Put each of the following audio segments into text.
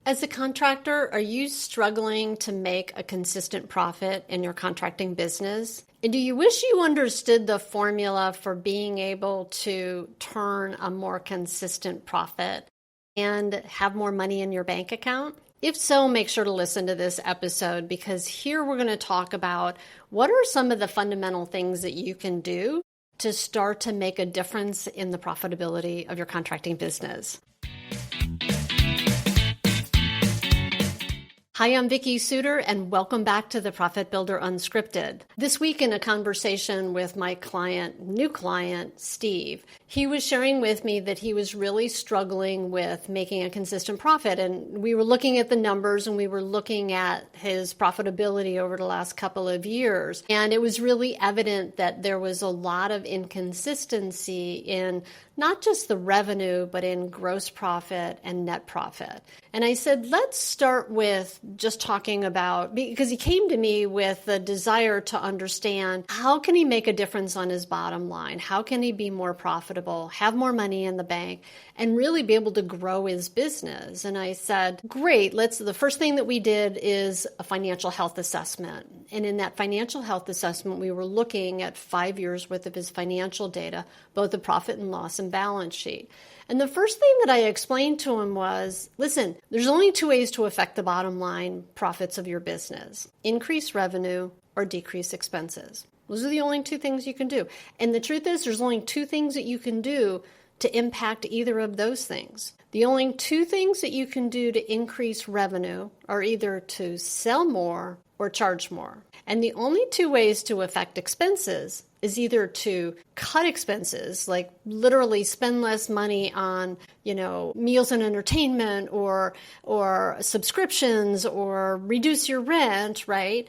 As a contractor, are you struggling to make a consistent profit in your contracting business? And do you wish you understood the formula for being able to turn a more consistent profit and have more money in your bank account? If so, make sure to listen to this episode, because here we're going to talk about what are some of the fundamental things that you can do to start to make a difference in the profitability of your contracting business. Hi, I'm Vicki Suter, and welcome back to the Profit Builder Unscripted. This week in a conversation with my new client, Steve, he was sharing with me that he was really struggling with making a consistent profit. And we were looking at the numbers and we were looking at his profitability over the last couple of years. And it was really evident that there was a lot of inconsistency in not just the revenue, but in gross profit and net profit. And I said, let's start with just talking about, because he came to me with the desire to understand how can he make a difference on his bottom line? How can he be more profitable, have more money in the bank, and really be able to grow his business? And I said, great, the first thing that we did is a financial health assessment. And in that financial health assessment, we were looking at 5 years worth of his financial data, both the profit and loss and balance sheet. And the first thing that I explained to him was, listen, there's only two ways to affect the bottom line profits of your business: increase revenue or decrease expenses. Those are the only two things you can do. And the truth is, there's only two things that you can do to impact either of those things. The only two things that you can do to increase revenue are either to sell more or charge more. And the only two ways to affect expenses is either to cut expenses, like literally spend less money on, meals and entertainment or subscriptions, or reduce your rent, right?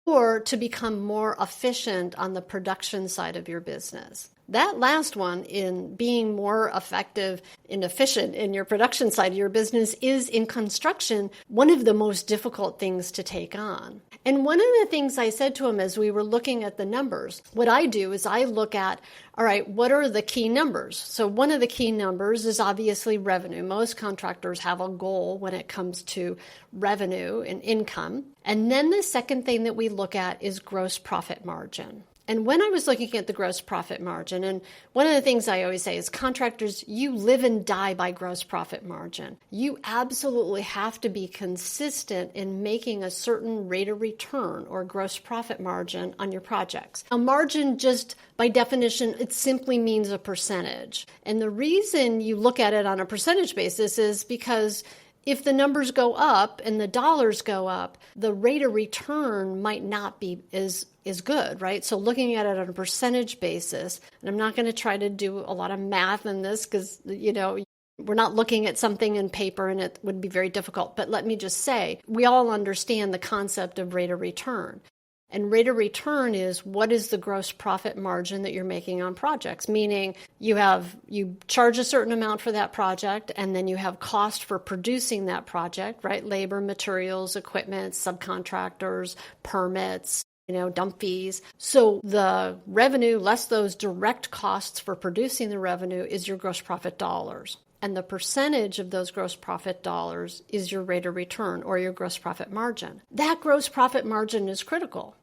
Or to become more efficient on the production side of your business. That last one, in being more effective and efficient in your production side of your business, is in construction one of the most difficult things to take on. And one of the things I said to him as we were looking at the numbers, what I do is I look at, all right, what are the key numbers? So one of the key numbers is obviously revenue. Most contractors have a goal when it comes to revenue and income. And then the second thing that we look at is gross profit margin. And when I was looking at the gross profit margin, and one of the things I always say is, contractors, you live and die by gross profit margin. You absolutely have to be consistent in making a certain rate of return or gross profit margin on your projects. A margin, just by definition, it simply means a percentage. And the reason you look at it on a percentage basis is because if the numbers go up and the dollars go up, the rate of return might not be as good, right? So looking at it on a percentage basis, and I'm not going to try to do a lot of math in this because, we're not looking at something in paper and it would be very difficult. But let me just say, we all understand the concept of rate of return. And rate of return is, what is the gross profit margin that you're making on projects? Meaning you charge a certain amount for that project, and then you have cost for producing that project, right? Labor, materials, equipment, subcontractors, permits, dump fees. So the revenue less those direct costs for producing the revenue is your gross profit dollars. And the percentage of those gross profit dollars is your rate of return or your gross profit margin. That gross profit margin is critical.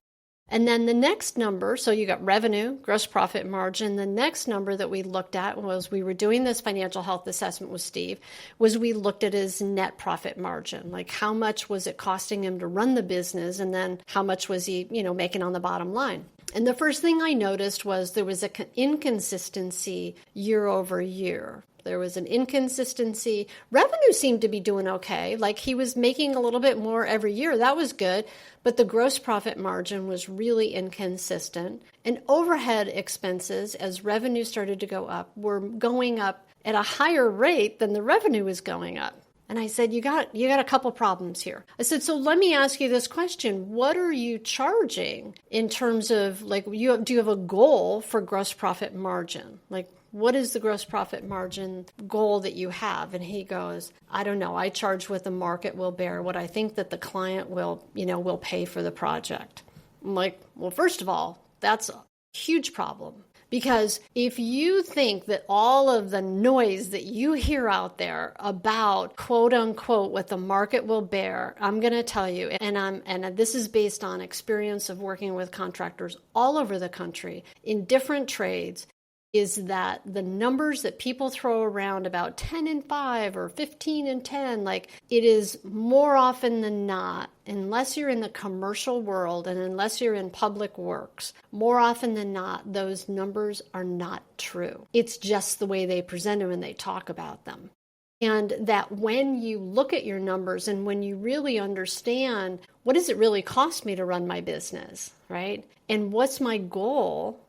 And then the next number, so you got revenue, gross profit margin. The next number that we looked at was, we were doing this financial health assessment with Steve, was we looked at his net profit margin. Like, how much was it costing him to run the business? And then how much was he, making on the bottom line? And the first thing I noticed was there was an inconsistency year over year. There was an inconsistency. Revenue seemed to be doing okay. Like, he was making a little bit more every year. That was good. But the gross profit margin was really inconsistent. And overhead expenses, as revenue started to go up, were going up at a higher rate than the revenue was going up. And I said, you got a couple problems here. I said, so let me ask you this question. What are you charging in terms of, do you have a goal for gross profit margin? Like, what is the gross profit margin goal that you have? And he goes, I don't know. I charge what the market will bear, what I think that the client will pay for the project. I'm like, well, first of all, that's a huge problem. Because if you think that all of the noise that you hear out there about quote unquote what the market will bear, I'm going to tell you, and this is based on experience of working with contractors all over the country in different trades, is that the numbers that people throw around about 10 and 5 or 15 and 10, like it is more often than not, unless you're in the commercial world and unless you're in public works, more often than not, those numbers are not true. It's just the way they present them and they talk about them. And that when you look at your numbers and when you really understand what does it really cost me to run my business, right? And what's my goal?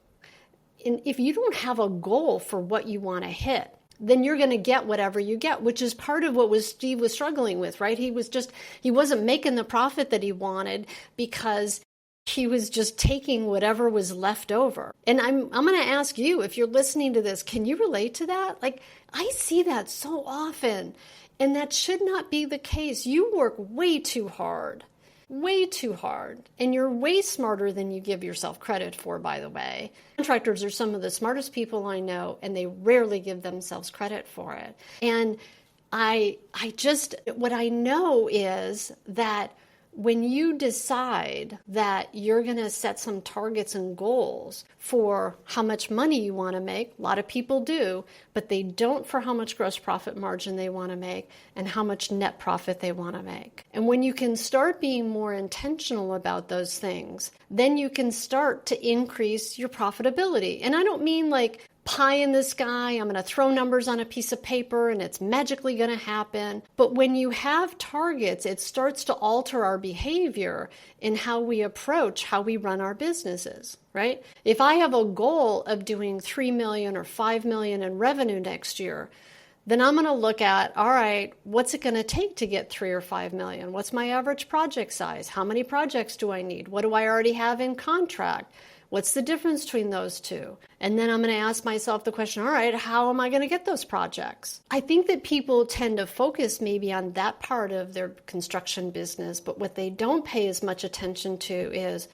And if you don't have a goal for what you want to hit, then you're going to get whatever you get, which is part of what Steve was struggling with, right? He wasn't making the profit that he wanted because he was just taking whatever was left over. And I'm going to ask you, if you're listening to this, can you relate to that? Like, I see that so often, and that should not be the case. You work way too hard. And you're way smarter than you give yourself credit for, by the way. Contractors are some of the smartest people I know, and they rarely give themselves credit for it. And what I know is that when you decide that you're going to set some targets and goals for how much money you want to make, a lot of people do, but they don't for how much gross profit margin they want to make and how much net profit they want to make. And when you can start being more intentional about those things, then you can start to increase your profitability. And I don't mean like pie in the sky, I'm going to throw numbers on a piece of paper and it's magically going to happen. But when you have targets, it starts to alter our behavior in how we approach how we run our businesses, right? If I have a goal of doing 3 million or 5 million in revenue next year, then I'm going to look at, all right, what's it going to take to get 3 or 5 million? What's my average project size? How many projects do I need? What do I already have in contract? What's the difference between those two? And then I'm going to ask myself the question, all right, how am I going to get those projects? I think that people tend to focus maybe on that part of their construction business, but what they don't pay as much attention to is,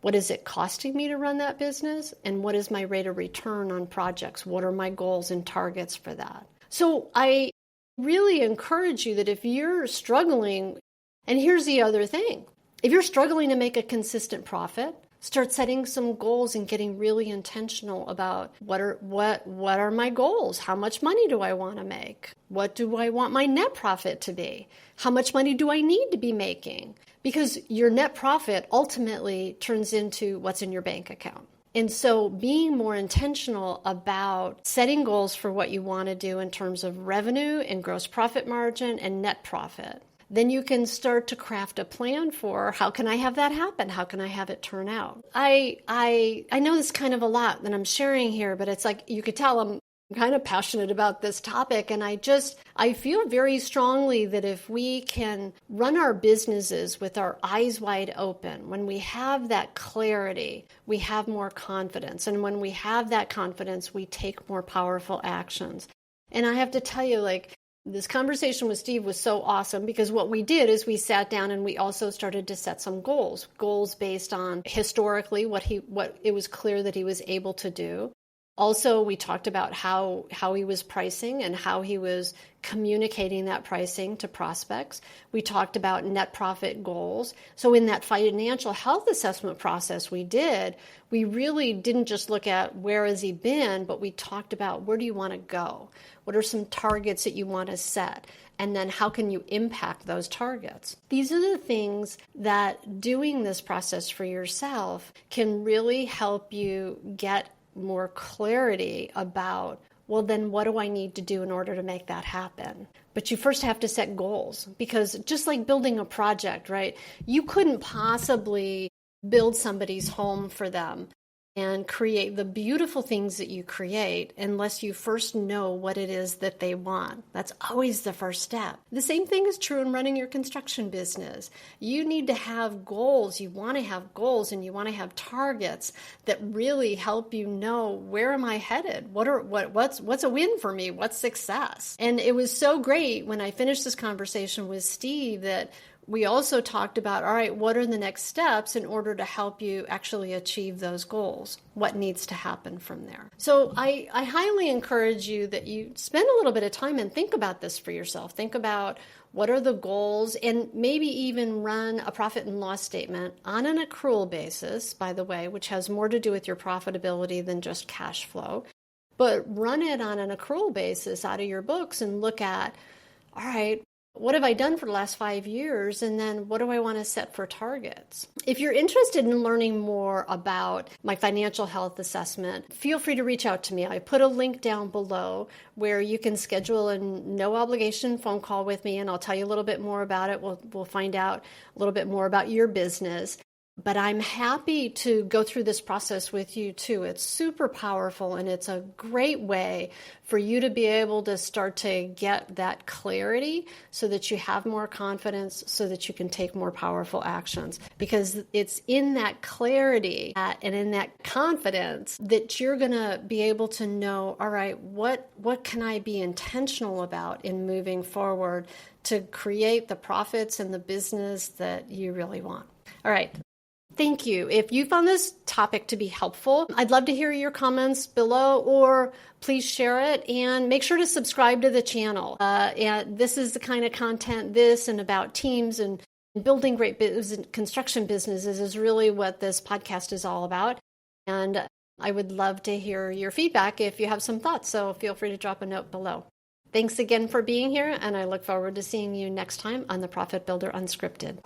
what is it costing me to run that business? And what is my rate of return on projects? What are my goals and targets for that? So I really encourage you that if you're struggling, and here's the other thing, if you're struggling to make a consistent profit, start setting some goals and getting really intentional about what are my goals? How much money do I want to make? What do I want my net profit to be? How much money do I need to be making? Because your net profit ultimately turns into what's in your bank account. And so being more intentional about setting goals for what you want to do in terms of revenue and gross profit margin and net profit, then you can start to craft a plan for how can I have that happen? How can I have it turn out? I know this kind of a lot that I'm sharing here, but it's like you could tell I'm kind of passionate about this topic. And I feel very strongly that if we can run our businesses with our eyes wide open, when we have that clarity, we have more confidence. And when we have that confidence, we take more powerful actions. And I have to tell you, like, this conversation with Steve was so awesome because what we did is we sat down and we also started to set some goals based on historically what it was clear that he was able to do. Also, we talked about how he was pricing and how he was communicating that pricing to prospects. We talked about net profit goals. So in that financial health assessment process we really didn't just look at where has he been, but we talked about where do you want to go? What are some targets that you want to set? And then how can you impact those targets? These are the things that doing this process for yourself can really help you get more clarity about, well, then what do I need to do in order to make that happen? But you first have to set goals, because just like building a project, right? You couldn't possibly build somebody's home for them and create the beautiful things that you create unless you first know what it is that they want. That's always the first step. The same thing is true in running your construction business. You need to have goals. You want to have goals and you want to have targets that really help you know, where am I headed? What's a win for me? What's success? And it was so great when I finished this conversation with Steve that we also talked about, all right, what are the next steps in order to help you actually achieve those goals? What needs to happen from there? So I highly encourage you that you spend a little bit of time and think about this for yourself. Think about what are the goals, and maybe even run a profit and loss statement on an accrual basis, by the way, which has more to do with your profitability than just cash flow. But run it on an accrual basis out of your books and look at, all right, what have I done for the last 5 years? And then what do I want to set for targets? If you're interested in learning more about my financial health assessment, feel free to reach out to me. I put a link down below where you can schedule a no obligation phone call with me, and I'll tell you a little bit more about it. We'll find out a little bit more about your business. But I'm happy to go through this process with you too. It's super powerful, and it's a great way for you to be able to start to get that clarity so that you have more confidence, so that you can take more powerful actions. Because it's in that clarity and in that confidence that you're going to be able to know, all right, what can I be intentional about in moving forward to create the profits and the business that you really want. All right. Thank you. If you found this topic to be helpful, I'd love to hear your comments below, or please share it, and make sure to subscribe to the channel. And this is the kind of content, this and about teams and building great construction businesses is really what this podcast is all about. And I would love to hear your feedback if you have some thoughts. So feel free to drop a note below. Thanks again for being here, and I look forward to seeing you next time on the Profit Builder Unscripted.